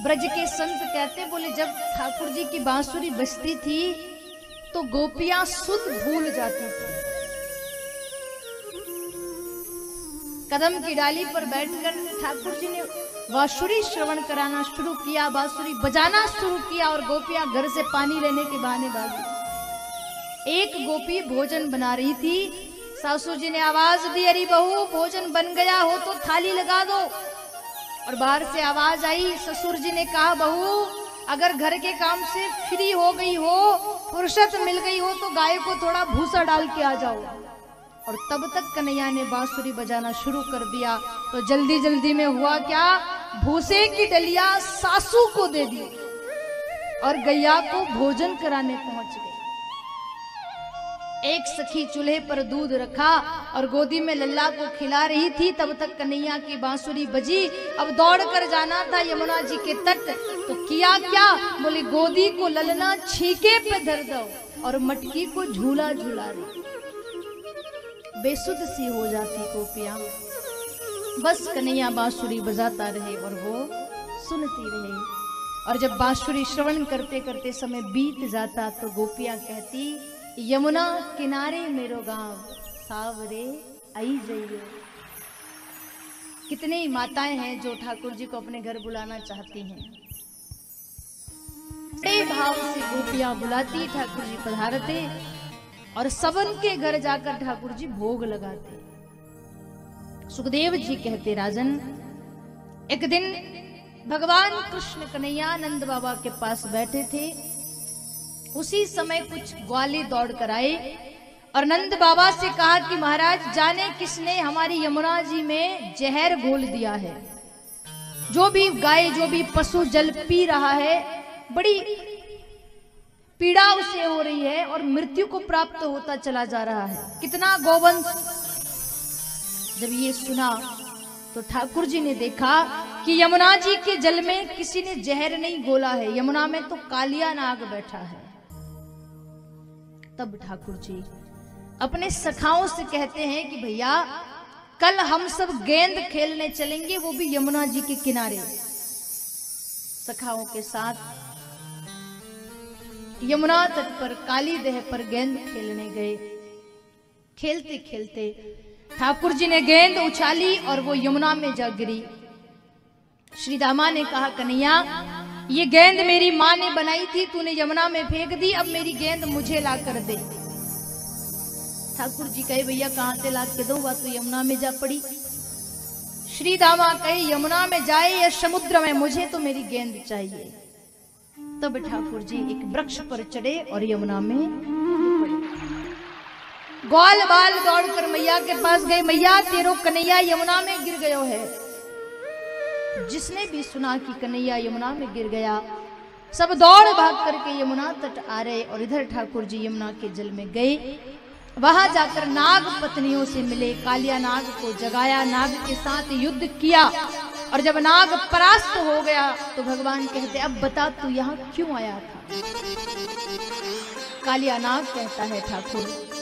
ब्रज के संत कहते, बोले जब ठाकुर जी की बांसुरी बजती थी तो गोपियां सुध भूल जाती थी। कदम की डाली पर बैठकर ठाकुर जी ने बांसुरी श्रवण कराना शुरू किया, बांसुरी बजाना शुरू किया और गोपियां घर से पानी लेने के बहाने भागी। एक गोपी भोजन बना रही थी, सासू जी ने आवाज दी, अरे बहू भोजन बन गया हो तो थाली लगा दो। और बाहर से आवाज आई, ससुर जी ने कहा, बहू अगर घर के काम से फ्री हो गई हो, फुर्सत मिल गई हो तो गाय को थोड़ा भूसा डाल के आ जाओ। और तब तक कन्हैया ने बांसुरी बजाना शुरू कर दिया। तो जल्दी जल्दी में हुआ क्या, भूसे की डलिया सासू को दे दी और गैया को भोजन कराने पहुंच गई। एक सखी चूल्हे पर दूध रखा और गोदी में लल्ला को खिला रही थी। तब तक कन्हैया की बांसुरी बजी। अब दौड़ कर जाना था यमुना जी के तट। तो किया क्या, बोले गोदी को ललना छीके पे धर दो और मटकी को झूला झूला रही। बेसुध सी हो जाती गोपियां, बस कन्हैया बांसुरी बजाता रहे और वो सुनती रही। और जब बांसुरी श्रवण करते करते समय बीत जाता तो गोपियां कहती, यमुना किनारे मेरो गांव सावरे आई जाइए। कितनी माताएं हैं जो ठाकुर जी को अपने घर बुलाना चाहती हैं। बड़े भाव से गोपियां बुलाती, ठाकुर जी पधारते और सबन के घर जाकर ठाकुर जी भोग लगाते। सुखदेव जी कहते, राजन एक दिन भगवान कृष्ण कन्हैया नंद बाबा के पास बैठे थे। उसी समय कुछ ग्वाले दौड़ कर आए और नंद बाबा से कहा कि महाराज जाने किसने हमारी यमुना जी में जहर घोल दिया है। जो भी गाय जो भी पशु जल पी रहा है बड़ी पीड़ा उसे हो रही है और मृत्यु को प्राप्त होता चला जा रहा है। कितना गौवंश। जब ये सुना तो ठाकुर जी ने देखा कि यमुना जी के जल में किसी ने जहर नहीं घोला है, यमुना में तो कालिया नाग बैठा है। तब ठाकुर जी अपने सखाओं से कहते हैं कि भैया कल हम सब गेंद खेलने चलेंगे, वो भी यमुना जी के किनारे। सखाओं के साथ यमुना तट पर काली देह पर गेंद खेलने गए। खेलते खेलते ठाकुर जी ने गेंद उछाली और वो यमुना में जा गिरी। श्री दामा ने कहा, कन्हैया ये गेंद मेरी माँ ने बनाई थी, तूने यमुना में फेंक दी, अब मेरी गेंद मुझे ला कर दे। ठाकुर जी कहे, भैया कहां से ला के दो, तो यमुना में जा पड़ी। श्री दामा कहे, यमुना में जाए या समुद्र में, मुझे तो मेरी गेंद चाहिए। तब ठाकुर जी एक वृक्ष पर चढ़े और यमुना में पड़े। ग्वाल बाल दौड़कर मैया के पास गए, मैया तेरो कन्हैया यमुना में गिर गयो है। जिसने भी सुना कि कन्हैया यमुना में गिर गया, सब दौड़ भाग करके यमुना तट आ रहे और इधर ठाकुर जी यमुना के जल में गए। वहां जाकर नाग पत्नियों से मिले, कालिया नाग को जगाया, नाग के साथ युद्ध किया और जब नाग परास्त हो गया तो भगवान कहते, अब बता तू यहाँ क्यों आया था। कालिया नाग कहता है, ठाकुर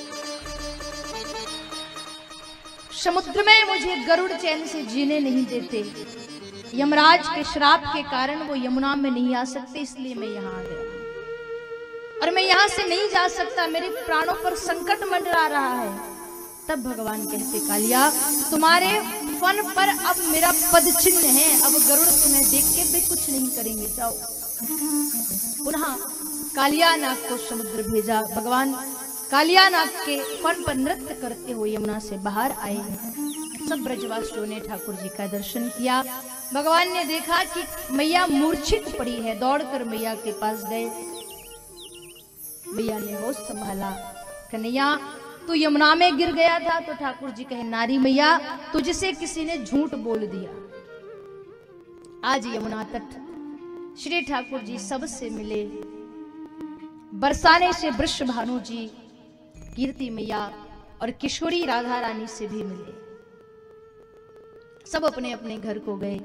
समुद्र में मुझे गरुड़ चैन से जीने नहीं देते, यमराज के श्राप के कारण वो यमुना में नहीं आ सकते, इसलिए मैं यहाँ आ गया और मैं यहाँ से नहीं जा सकता, मेरे प्राणों पर संकट मंडरा रहा है। तब भगवान कहते, कालिया तुम्हारे फन पर अब मेरा पद चिन्ह है, अब गरुड़ तुम्हें देख के भी कुछ नहीं करेंगे, जाओ। पुनः कालिया नाग को समुद्र भेजा। भगवान कालिया नाग के फन पर नृत्य करते हुए यमुना से बाहर आए। सब ब्रजवासियों ने ठाकुर जी का दर्शन किया। भगवान ने देखा कि मैया मूर्छित पड़ी है, दौड़कर मैया के पास गए। मैया ने होश संभाला, कन्हैया तू यमुना में गिर गया था। तो ठाकुर जी कहे, नारी मैया तुझसे किसी ने झूठ बोल दिया। आज यमुना तट श्री ठाकुर जी सबसे मिले। बरसाने से वृषभानु जी, कीर्ति मैया और किशोरी राधा रानी से भी मिले। सब अपने अपने घर को गए।